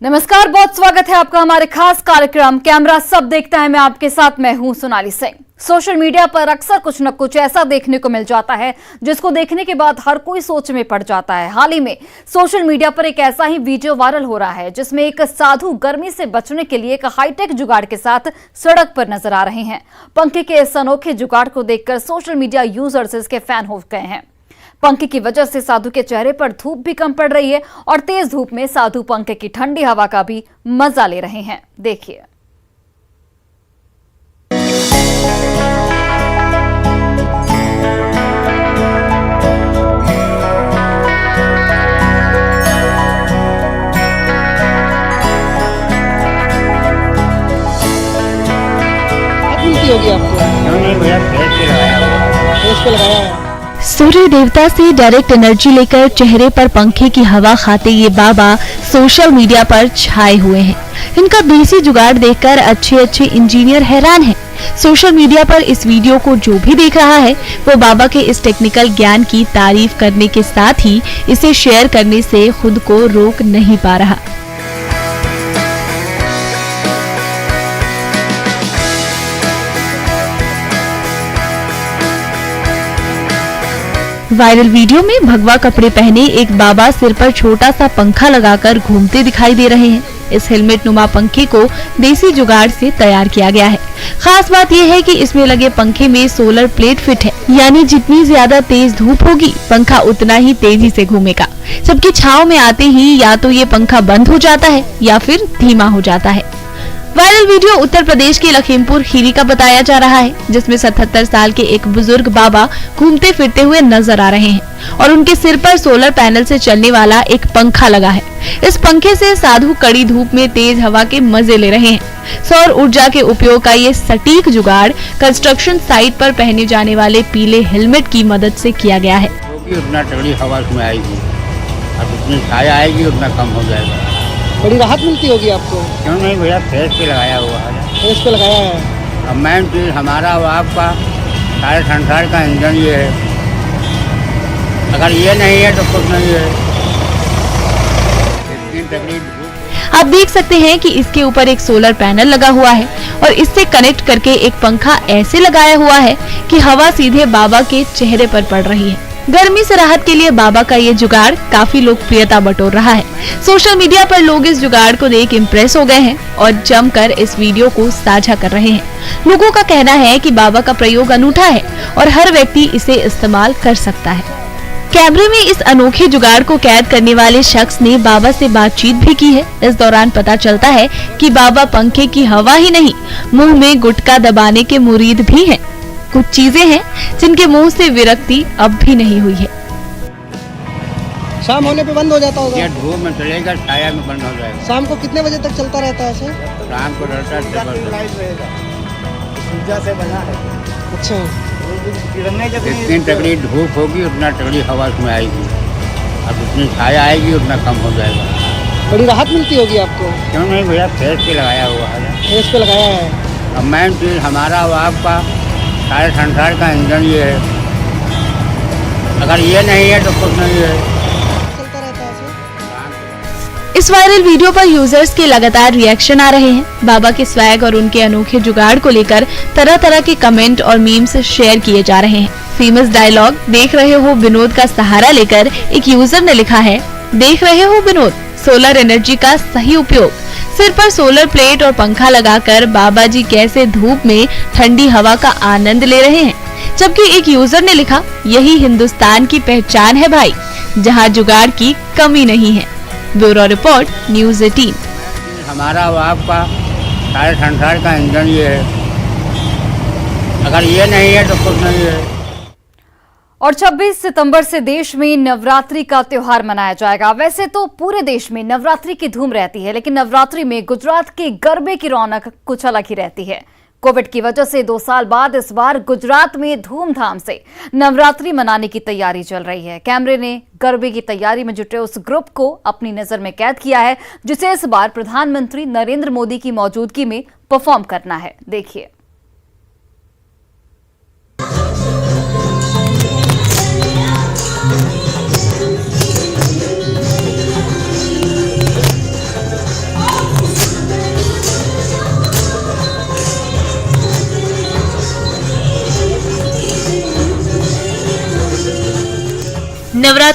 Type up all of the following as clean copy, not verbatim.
नमस्कार, बहुत स्वागत है आपका हमारे खास कार्यक्रम कैमरा सब देखता है। मैं आपके साथ मैं हूं सोनाली सिंह। सोशल मीडिया पर अक्सर कुछ न कुछ ऐसा देखने को मिल जाता है जिसको देखने के बाद हर कोई सोच में पड़ जाता है। हाल ही में सोशल मीडिया पर एक ऐसा ही वीडियो वायरल हो रहा है जिसमें एक साधु गर्मी से बचने के लिए एक हाईटेक जुगाड़ के साथ सड़क पर नजर आ रहे हैं। पंखे के इस अनोखे जुगाड़ को देखकर सोशल मीडिया यूजर्स इसके फैन हो गए हैं। पंखे की वजह से साधु के चेहरे पर धूप भी कम पड़ रही है और तेज धूप में साधु पंखे की ठंडी हवा का भी मजा ले रहे हैं। देखिए। होगी आपको? नहीं भैया, फेस पे लगाया है। सूर्य देवता से डायरेक्ट एनर्जी लेकर चेहरे पर पंखे की हवा खाते ये बाबा सोशल मीडिया पर छाए हुए हैं। इनका देसी जुगाड़ देखकर अच्छे इंजीनियर हैरान हैं। सोशल मीडिया पर इस वीडियो को जो भी देख रहा है वो बाबा के इस टेक्निकल ज्ञान की तारीफ करने के साथ ही इसे शेयर करने से खुद को रोक नहीं पा रहा। वायरल वीडियो में भगवा कपड़े पहने एक बाबा सिर पर छोटा सा पंखा लगाकर घूमते दिखाई दे रहे हैं। इस हेलमेट नुमा पंखे को देसी जुगाड़ से तैयार किया गया है। खास बात यह है कि इसमें लगे पंखे में सोलर प्लेट फिट है, यानी जितनी ज्यादा तेज धूप होगी पंखा उतना ही तेजी से घूमेगा। जबकि छांव में आते ही या तो ये पंखा बंद हो जाता है या फिर धीमा हो जाता है। वायरल वीडियो उत्तर प्रदेश के लखीमपुर खीरी का बताया जा रहा है, जिसमें 77 साल के एक बुजुर्ग बाबा घूमते फिरते हुए नजर आ रहे हैं और उनके सिर पर सोलर पैनल से चलने वाला एक पंखा लगा है। इस पंखे से साधु कड़ी धूप में तेज हवा के मजे ले रहे हैं। सौर ऊर्जा के उपयोग का ये सटीक जुगाड़ कंस्ट्रक्शन साइट पर पहने जाने वाले पीले हेलमेट की मदद से किया गया है। उतना तगड़ी हवा उसमें आएगी, अब जितनी छाया आएगी उतना कम हो जाएगा। बड़ी राहत मिलती होगी आपको? क्यों नहीं भैया, फेस पे लगाया हुआ है। फेस पे लगाया है। अब मेन चीज हमारा और आपका सारे संसार का इंजन ये है। अगर ये नहीं है तो कुछ नहीं है। इतनी तगड़ी धूप। आप देख सकते हैं कि इसके ऊपर एक सोलर पैनल लगा हुआ है और इससे कनेक्ट करके एक पंखा ऐसे लगाया हुआ है कि हवा सीधे बाबा के चेहरे पर पड़ रही है। गर्मी से राहत के लिए बाबा का ये जुगाड़ काफी लोकप्रियता बटोर रहा है। सोशल मीडिया पर लोग इस जुगाड़ को देख इम्प्रेस हो गए हैं और जमकर इस वीडियो को साझा कर रहे हैं। लोगों का कहना है कि बाबा का प्रयोग अनूठा है और हर व्यक्ति इसे इस्तेमाल कर सकता है। कैमरे में इस अनोखे जुगाड़ को कैद करने वाले शख्स ने बाबा से बातचीत भी की है। इस दौरान पता चलता है कि बाबा पंखे की हवा ही नहीं, मुंह में गुटखा दबाने के मुरीद भी हैं। कुछ चीजें हैं जिनके मुंह से विरक्ति अब भी नहीं हुई है। शाम होने पे बंद हो जाता होगा? ये धूप में चलेगा, छाया में बंद हो जाएगा। शाम को कितने बजे तक चलता रहता है ऐसे? शाम को रहता है से बना है। अच्छा, जितनी तगड़ी धूप होगी उतना तगड़ी हवा उसमें आएगी, अब जितनी छाया आएगी उतना कम हो जाएगा। बड़ी राहत मिलती होगी आपको? क्यों नहीं भैया, फेस पे लगाया हुआ है। फेस पे लगाया है। अब मेन चीज हमारा और आपका सारे संसार का इंजन ये है। अगर ये नहीं है तो कुछ नहीं है। चलता रहता है ऐसे। इस वायरल वीडियो पर यूजर्स के लगातार रिएक्शन आ रहे हैं। बाबा के स्वैग और उनके अनोखे जुगाड़ को लेकर तरह तरह के कमेंट और मीम्स शेयर किए जा रहे हैं। फेमस डायलॉग देख रहे हो विनोद का सहारा लेकर एक यूजर ने लिखा है, देख रहे हो विनोद, सोलर एनर्जी का सही उपयोग। सिर पर सोलर प्लेट और पंखा लगाकर बाबा जी कैसे धूप में ठंडी हवा का आनंद ले रहे हैं। जबकि एक यूजर ने लिखा, यही हिंदुस्तान की पहचान है भाई, जहां जुगाड़ की कमी नहीं है। Bureau report, news 18। हमारा और आपका सारे संसार का इंजन ये है। अगर ये नहीं है तो कुछ नहीं है। और 26 सितंबर से देश में नवरात्रि का त्योहार मनाया जाएगा। वैसे तो पूरे देश में नवरात्रि की धूम रहती है, लेकिन नवरात्रि में गुजरात के गरबे की रौनक कुछ अलग ही रहती है। कोविड की वजह से 2 साल बाद इस बार गुजरात में धूमधाम से नवरात्रि मनाने की तैयारी चल रही है। कैमरे ने गरबे की तैयारी में जुटे उस ग्रुप को अपनी नजर में कैद किया है, जिसे इस बार प्रधानमंत्री नरेंद्र मोदी की मौजूदगी में परफॉर्म करना है। देखिए।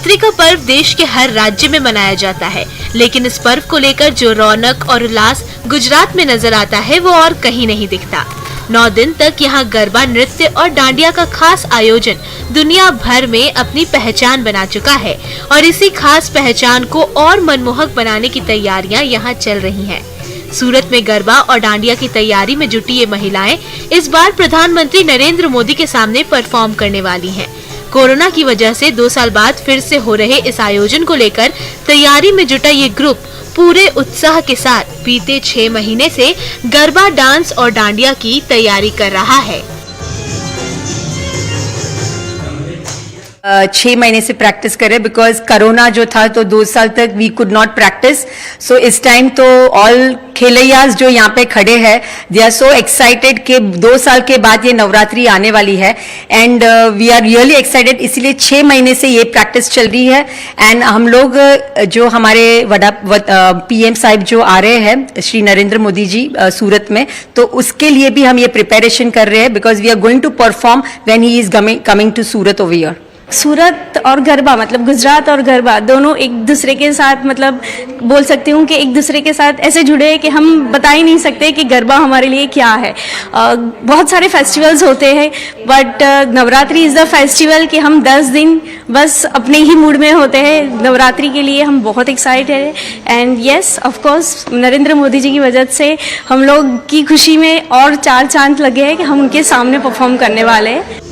नवरात्रि का पर्व देश के हर राज्य में मनाया जाता है, लेकिन इस पर्व को लेकर जो रौनक और उल्लास गुजरात में नजर आता है वो और कहीं नहीं दिखता। 9 दिन तक यहाँ गरबा नृत्य और डांडिया का खास आयोजन दुनिया भर में अपनी पहचान बना चुका है और इसी खास पहचान को और मनमोहक बनाने की तैयारियां यहाँ चल रही हैं। सूरत में गरबा और डांडिया की तैयारी में जुटी ये महिलाएं इस बार प्रधानमंत्री नरेंद्र मोदी के सामने परफॉर्म करने वाली हैं। कोरोना की वजह से 2 साल बाद फिर से हो रहे इस आयोजन को लेकर तैयारी में जुटा ये ग्रुप पूरे उत्साह के साथ बीते 6 महीने से गरबा डांस और डांडिया की तैयारी कर रहा है। 6 महीने से प्रैक्टिस करें बिकॉज कोरोना जो था तो 2 साल तक वी कुड नॉट प्रैक्टिस। सो इस टाइम तो ऑल खेलैयाज जो यहाँ पे खड़े हैं दे आर सो एक्साइटेड कि 2 साल के बाद ये नवरात्रि आने वाली है and we are really excited. इसीलिए 6 महीने से ये प्रैक्टिस चल रही है एंड हम लोग जो हमारे पीएम साहिब जो आ रहे हैं श्री नरेंद्र मोदी जी सूरत में, तो उसके लिए भी हम ये प्रिपरेशन कर रहे हैं because we are going to perform when he is coming to Surat over here. Surat और गरबा मतलब गुजरात और गरबा दोनों एक दूसरे के साथ मतलब बोल सकती हूँ कि एक दूसरे के साथ ऐसे जुड़े हैं कि हम बता ही नहीं सकते कि गरबा हमारे लिए क्या है। बहुत सारे फेस्टिवल्स होते हैं but Navratri is the festival कि हम 10 दिन बस अपने ही मूड में होते हैं। नवरात्रि के लिए हम बहुत एक्साइटेड हैं and yes of course Narendra Modi ji की वजह से हम लोग की खुशी में और 4 चांद लगे हैं कि हम उनके सामने परफॉर्म करने वाले हैं।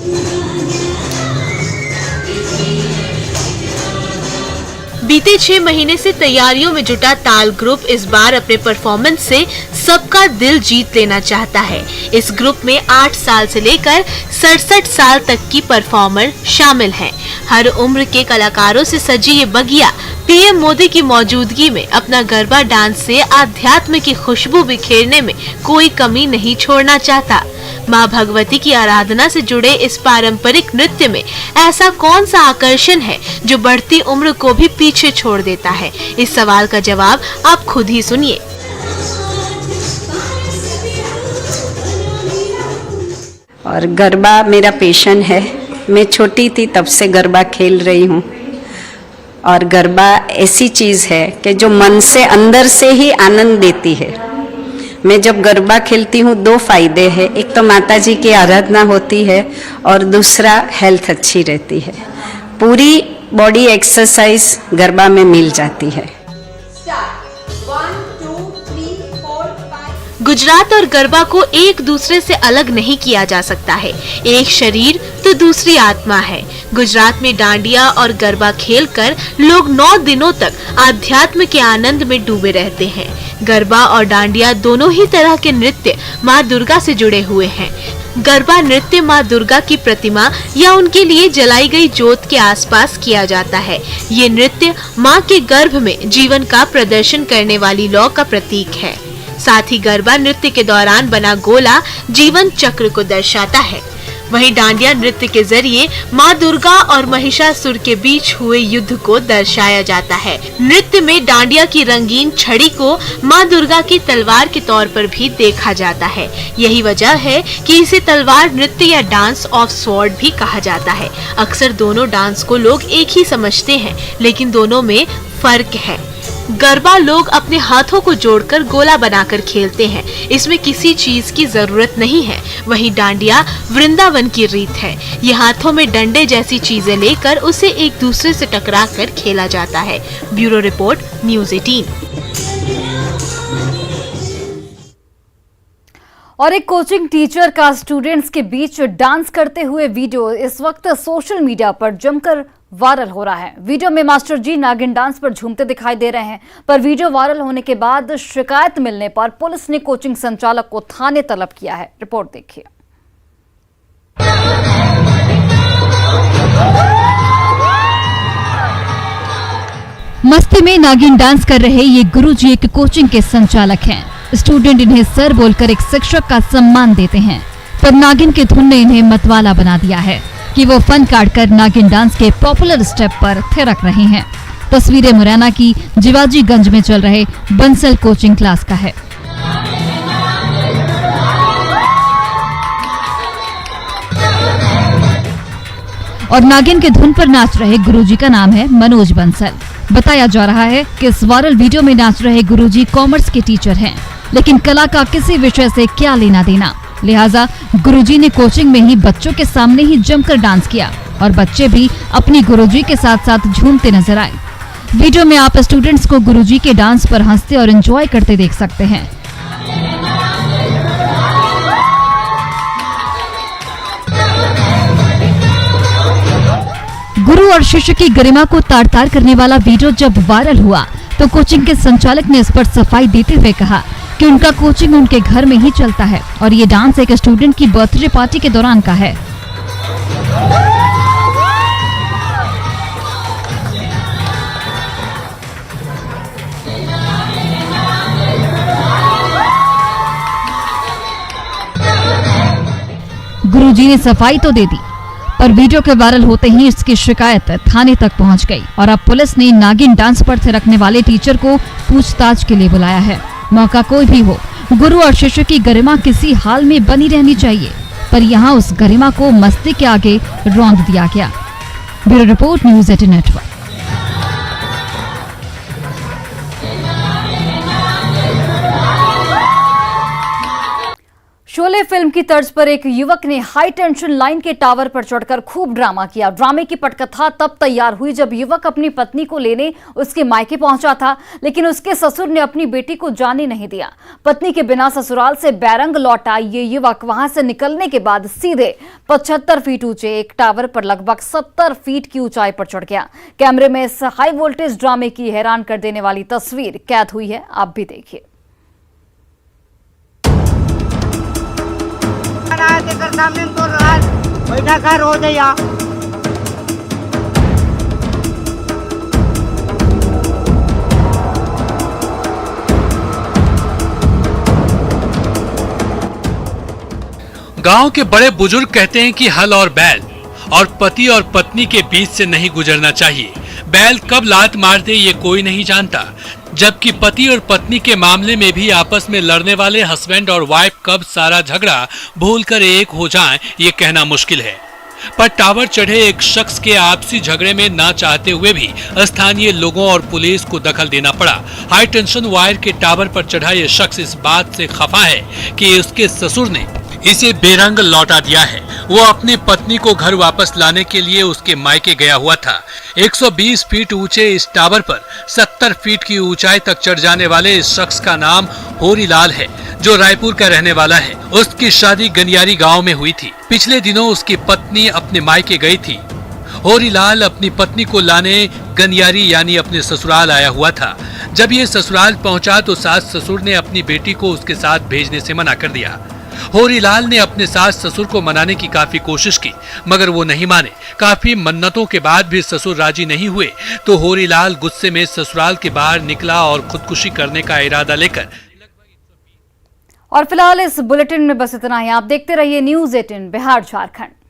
बीते 6 महीने से तैयारियों में जुटा ताल ग्रुप इस बार अपने परफॉर्मेंस से सबका दिल जीत लेना चाहता है। इस ग्रुप में 8 साल से लेकर 67 साल तक की परफॉर्मर शामिल हैं। हर उम्र के कलाकारों से सजी ये बगिया पीएम मोदी की मौजूदगी में अपना गरबा डांस से आध्यात्म की खुशबू बिखेरने में कोई कमी नहीं छोड़ना चाहता। माँ भगवती की आराधना से जुड़े इस पारंपरिक नृत्य में ऐसा कौन सा आकर्षण है जो बढ़ती उम्र को भी पीछे छोड़ देता है? इस सवाल का जवाब आप खुद ही सुनिए। और गरबा मेरा पैशन है। मैं छोटी थी तब से गरबा खेल रही हूँ और गरबा ऐसी चीज़ है कि जो मन से अंदर से ही आनंद देती है। मैं जब गरबा खेलती हूँ 2 फायदे हैं, एक तो माता जी की आराधना होती है और दूसरा हेल्थ अच्छी रहती है। पूरी बॉडी एक्सरसाइज गरबा में मिल जाती है। गुजरात और गरबा को एक दूसरे से अलग नहीं किया जा सकता है। एक शरीर तो दूसरी आत्मा है। गुजरात में डांडिया और गरबा खेलकर लोग 9 दिनों तक आध्यात्म के आनंद में डूबे रहते हैं। गरबा और डांडिया दोनों ही तरह के नृत्य माँ दुर्गा से जुड़े हुए हैं। गरबा नृत्य माँ दुर्गा की प्रतिमा या उनके लिए जलाई गई जोत के आसपास किया जाता है। ये नृत्य माँ के गर्भ में जीवन का प्रदर्शन करने वाली लौ का प्रतीक है। साथ ही गरबा नृत्य के दौरान बना गोला जीवन चक्र को दर्शाता है। वहीं डांडिया नृत्य के जरिए माँ दुर्गा और महिषासुर के बीच हुए युद्ध को दर्शाया जाता है। नृत्य में डांडिया की रंगीन छड़ी को माँ दुर्गा की तलवार के तौर पर भी देखा जाता है। यही वजह है कि इसे तलवार नृत्य या डांस ऑफ स्वॉर्ड भी कहा जाता है। अक्सर दोनों डांस को लोग एक ही समझते हैं, लेकिन दोनों में फर्क है। गरबा लोग अपने हाथों को जोड़कर गोला बनाकर खेलते हैं। इसमें किसी चीज की जरूरत नहीं है। वहीं डांडिया वृंदावन की रीत है। ये हाथों में डंडे जैसी चीजें लेकर उसे एक दूसरे से टकरा कर खेला जाता है। Bureau report, news 18। और एक कोचिंग टीचर का स्टूडेंट्स के बीच डांस करते हुए वीडियो इस वक्त सोशल मीडिया पर जमकर वायरल हो रहा है। वीडियो में मास्टर जी नागिन डांस पर झूमते दिखाई दे रहे हैं, पर वीडियो वायरल होने के बाद शिकायत मिलने पर पुलिस ने कोचिंग संचालक को थाने तलब किया है। रिपोर्ट देखिए। मस्ती में नागिन डांस कर रहे ये गुरुजी एक कोचिंग के संचालक हैं। स्टूडेंट इन्हें सर बोलकर एक शिक्षक का सम्मान देते हैं, पर नागिन की धुन ने इन्हें मतवाला बना दिया है कि वो फन काटकर नागिन डांस के पॉपुलर स्टेप पर थिरक रहे हैं। तस्वीरें मुरैना की जिवाजीगंज में चल रहे बंसल कोचिंग क्लास का है। और नागिन के धुन पर नाच रहे गुरुजी का नाम है मनोज बंसल। बताया जा रहा है कि इस वायरल वीडियो में नाच रहे गुरुजी कॉमर्स के टीचर हैं, लेकिन कला का किसी विषय से क्या लेना देना। लिहाजा गुरुजी ने कोचिंग में ही बच्चों के सामने ही जमकर डांस किया और बच्चे भी अपनी गुरुजी के साथ साथ झूमते नजर आए। वीडियो में आप स्टूडेंट्स को गुरुजी के डांस पर हंसते और एंजॉय करते देख सकते हैं। गुरु और शिष्य की गरिमा को तार-तार करने वाला वीडियो जब वायरल हुआ तो कोचिंग के संचालक ने इस पर सफाई देते हुए कहा कि उनका कोचिंग उनके घर में ही चलता है और ये डांस एक स्टूडेंट की बर्थडे पार्टी के दौरान का है। गुरुजी ने सफाई तो दे दी, पर वीडियो के वायरल होते ही इसकी शिकायत थाने तक पहुंच गई और अब पुलिस ने नागिन डांस पर थिरकने वाले टीचर को पूछताछ के लिए बुलाया है। मौका कोई भी हो, गुरु और शिष्य की गरिमा किसी हाल में बनी रहनी चाहिए, पर यहाँ उस गरिमा को मस्ती के आगे रौंद दिया गया। Bureau report, news 18 network. Sholay film की तर्ज पर एक युवक ने हाई टेंशन लाइन के टावर पर चढ़कर खूब ड्रामा किया। ड्रामे की पटकथा तब तैयार हुई जब युवक अपनी पत्नी को लेने उसके मायके पहुंचा था, लेकिन उसके ससुर ने अपनी बेटी को जाने नहीं दिया। पत्नी के बिना ससुराल से बैरंग लौटा ये युवक वहां से निकलने के बाद सीधे 75 फीट ऊंचे एक टावर पर लगभग 70 फीट की ऊंचाई पर चढ़ गया। कैमरे में इस हाई वोल्टेज ड्रामे की हैरान कर देने वाली तस्वीर कैद हुई है, आप भी देखिए। सामने तो बैठा कर हो जाए। गांव के बड़े बुजुर्ग कहते हैं कि हल और बैल और पति और पत्नी के बीच से नहीं गुजरना चाहिए। बैल कब लात मार दे ये कोई नहीं जानता, जबकि पति और पत्नी के मामले में भी आपस में लड़ने वाले हस्बैंड और वाइफ कब सारा झगड़ा भूलकर एक हो जाएं ये कहना मुश्किल है। पर टावर चढ़े एक शख्स के आपसी झगड़े में ना चाहते हुए भी स्थानीय लोगों और पुलिस को दखल देना पड़ा। हाई टेंशन वायर के टावर पर चढ़ा ये शख्स इस बात से खफा है कि उसके ससुर ने इसे बेरंग लौटा दिया है। वो अपनी पत्नी को घर वापस लाने के लिए उसके मायके गया हुआ था। 120 फीट ऊंचे इस टावर पर 70 फीट की ऊंचाई तक चढ़ जाने वाले इस शख्स का नाम होरीलाल है, जो रायपुर का रहने वाला है। उसकी शादी गनियारी गांव में हुई थी। पिछले दिनों उसकी पत्नी अपने मायके गई थी। होरीलाल अपनी पत्नी को लाने गनियारी यानी अपने ससुराल आया हुआ था। जब ये ससुराल पहुंचा तो सास ससुर ने अपनी बेटी को उसके साथ भेजने से मना कर दिया। होरीलाल ने अपने सास ससुर को मनाने की काफी कोशिश की, मगर वो नहीं माने। काफी मन्नतों के बाद भी ससुर राजी नहीं हुए तो होरीलाल गुस्से में ससुराल के बाहर निकला और खुदकुशी करने का इरादा लेकर। और फिलहाल इस बुलेटिन में बस इतना ही। आप देखते रहिए न्यूज़ 18 बिहार झारखंड।